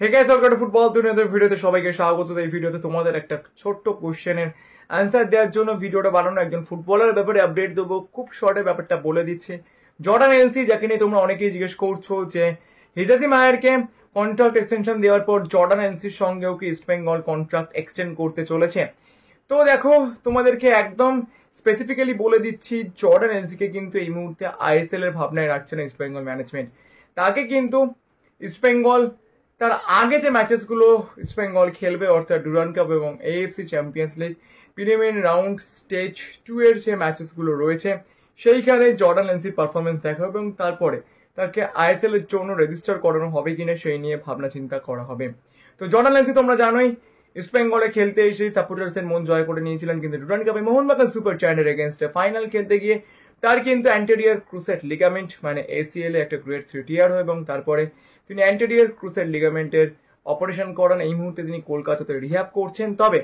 Hey guys, welcome to football দুনিয়াতে ভিডিওতে সবাইকে স্বাগত। এই ভিডিওতে তোমাদের একটা ছোট্ট কোশ্চেনের অ্যান্সার দেওয়ার জন্য ভিডিওটা বানানো। একজন ফুটবলারের ব্যাপারে আপডেট দেবো, খুব শর্টে ব্যাপারটা বলে দিচ্ছি। জর্ডান এলসি, যাকে নিয়ে তোমরা অনেকেই জিজ্ঞেস করছো যে হিজাজি মায়ারকে কন্ট্রাক্ট এক্সটেনশন দেওয়ার পর জর্ডান এলসির সঙ্গেও কি ইস্ট বেঙ্গল কন্ট্রাক্ট এক্সটেন্ড করতে চলেছে। তো দেখো, তোমাদেরকে একদম স্পেসিফিক্যালি বলে দিচ্ছি, জর্ডান এলসিকে কিন্তু এই মুহূর্তে আইএসএল এর ভাবনায় রাখছে না ইস্ট বেঙ্গল ম্যানেজমেন্ট। তাকে কিন্তু ইস্ট বেঙ্গল তার আগে যে ম্যাচেসগুলো ইস্ট বেঙ্গল খেলবে, অর্থাৎ ডুরান্ড কাপ এবং AFC champions league preliminary round stage 2 এর যে ম্যাচেসগুলো রয়েছে, সেইখানে জর্ডান এলসির পারফরমেন্স দেখা হবে এবং তারপরে তাকে আইএসএল এর জন্য রেজিস্টার করানো হবে কিনা সেই নিয়ে ভাবনা চিন্তা করা হবে। তো জর্ডান এলসি তোমরা জানোই ইস্ট বেঙ্গলে খেলতে এসে সাপোর্টার্সের মন জয় করে নিয়েছিলেন, কিন্তু ডুরান্ড কাপে মোহনবাগান সুপার জায়ান্টের এগেনস্টে ফাইনাল খেলতে গিয়ে তার কিন্তু অ্যান্টেরিয়র ক্রুসেট লিগামেন্ট মানে এসিএল এ একটা গ্রেড 3 টিয়ার হয় এবং তারপরে তিনি অ্যান্টেরিয়র ক্রুসেট লিগামেন্টের অপারেশন করান। এই মুহূর্তে তিনি কলকাতাতে রিহ্যাব করছেন। তবে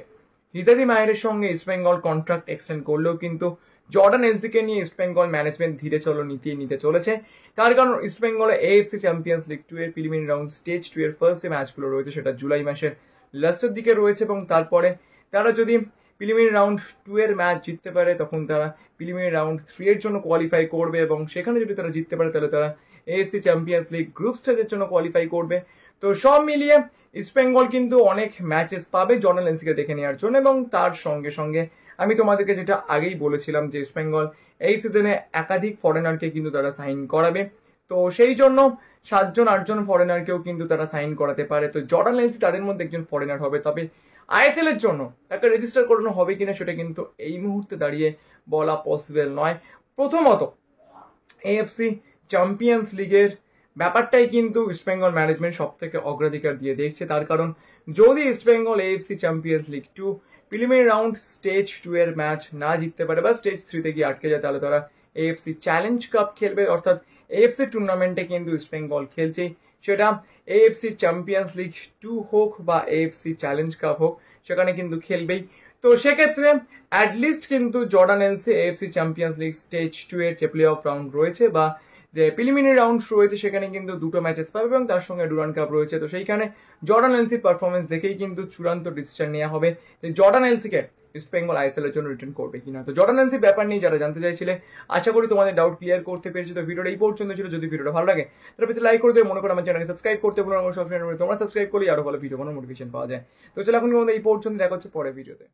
হিজাদি মায়ের সঙ্গে ইস্ট বেঙ্গল কন্ট্রাক্ট এক্সটেন্ড করলেও কিন্তু জর্ডান এলসিকে নিয়ে ইস্ট বেঙ্গল ম্যানেজমেন্ট ধীরে চলো নিতে চলেছে। তার কারণ ইস্ট বেঙ্গলে এএফসি চ্যাম্পিয়ন্স লিগ 2 এর প্রিলিমিনারি রাউন্ড স্টেজ 2 এর ফার্স্ট যে ম্যাচগুলো রয়েছে সেটা জুলাই মাসের লাস্টের দিকে রয়েছে এবং তারপরে তারা যদি প্রিলিমিনারি রাউন্ড 2 এর ম্যাচ জিততে পারে তখন তারা প্রিলিমিনারি রাউন্ড 3 এর জন্য কোয়ালিফাই করবে এবং সেখানে যদি তারা জিততে পারে তাহলে তারা এএফসি চ্যাম্পিয়ন্স লিগ গ্রুপ স্টেজের জন্য কোয়ালিফাই করবে। তো সব মিলিয়ে ইস্ট বেঙ্গল কিন্তু অনেক ম্যাচেস পাবে জর্ডান এলসিকে দেখে নেওয়ার জন্য এবং তার সঙ্গে সঙ্গে আমি তোমাদেরকে যেটা আগেই বলেছিলাম যে ইস্ট বেঙ্গল এই সিজনে একাধিক ফরেনারকে কিন্তু তারা সাইন করাবে। তো সেই জন্য 7-8জন ফরেনারকেও কিন্তু তারা সাইন করাতে পারে। তো জর্ডান এলসি তাদের মধ্যে একজন ফরেনার হবে। তবে আইএসএল এর জন্য তাকে রেজিস্টার করানো হবে কিনা সেটা কিন্তু এই মুহূর্তে দাঁড়িয়ে বলা পসিবল নয়। প্রথমত এএফসি চ্যাম্পিয়ন্স লিগের ব্যাপারটাই কিন্তু ইস্টবেঙ্গল ম্যানেজমেন্ট সব থেকে অগ্রাধিকার দিয়ে দেখছে। তার কারণ যদি East Bengal AFC champions league 2 preliminary round stage 2 এর ম্যাচ না জিততে পারে বা স্টেজ 3 তে গিয়ে আটকে যায়, তাহলে তারা এএফসি চ্যালেঞ্জ কাপ খেলবে। অর্থাৎ এএফসি টুর্নামেন্টে কিন্তু ইস্টবেঙ্গল খেলছেই, সেটা এএফসি চ্যাম্পিয়ন্স লিগ 2 হোক বা এএফসি চ্যালেঞ্জ কাপ হোক, সেখানে কিন্তু খেলবেই। তো সেক্ষেত্রে অ্যাটলিস্ট কিন্তু Jordan LC AFC champions league stage 2 এর যে প্লে অফ রাউন্ড রয়েছে বা যে প্রিলিমিনারি রাউন্ড রয়েছে সেখানে কিন্তু দুটো ম্যাচেস পাবে এবং তার সঙ্গে ডুরান্ড কাপ রয়েছে। তো সেইখানে জর্ডান এলসির পারফরমেন্স দেখেই কিন্তু চূড়ান্ত ডিসিশন নেওয়া হবে যে জর্ডান এলসিকে ইস্ট বেঙ্গল আইএসএল এর জন্য রিটার্ন করবে কিনা। তো জর্ডান এলসির ব্যাপার নিয়ে যারা জানতে চাইছিলে, আশা করি তোমাদের ডাউট ক্লিয়ার করতে পেরেছি। তো ভিডিওটা এই পর্যন্ত ছিল। যদি ভিডিওটা ভালো লাগে তাহলে প্লিজ লাইক করে দেবে, মনে করো আমার চ্যানেলকে সাবস্ক্রাইব করতে ভুলো না। তোমরা সাবস্ক্রাইব করলে আরো ভালো ভিডিও বানানোর মোটিভেশন পাওয়া যায়। তো চলো এখন এই পর্যন্ত দেখা হচ্ছে পরের ভিডিওতে।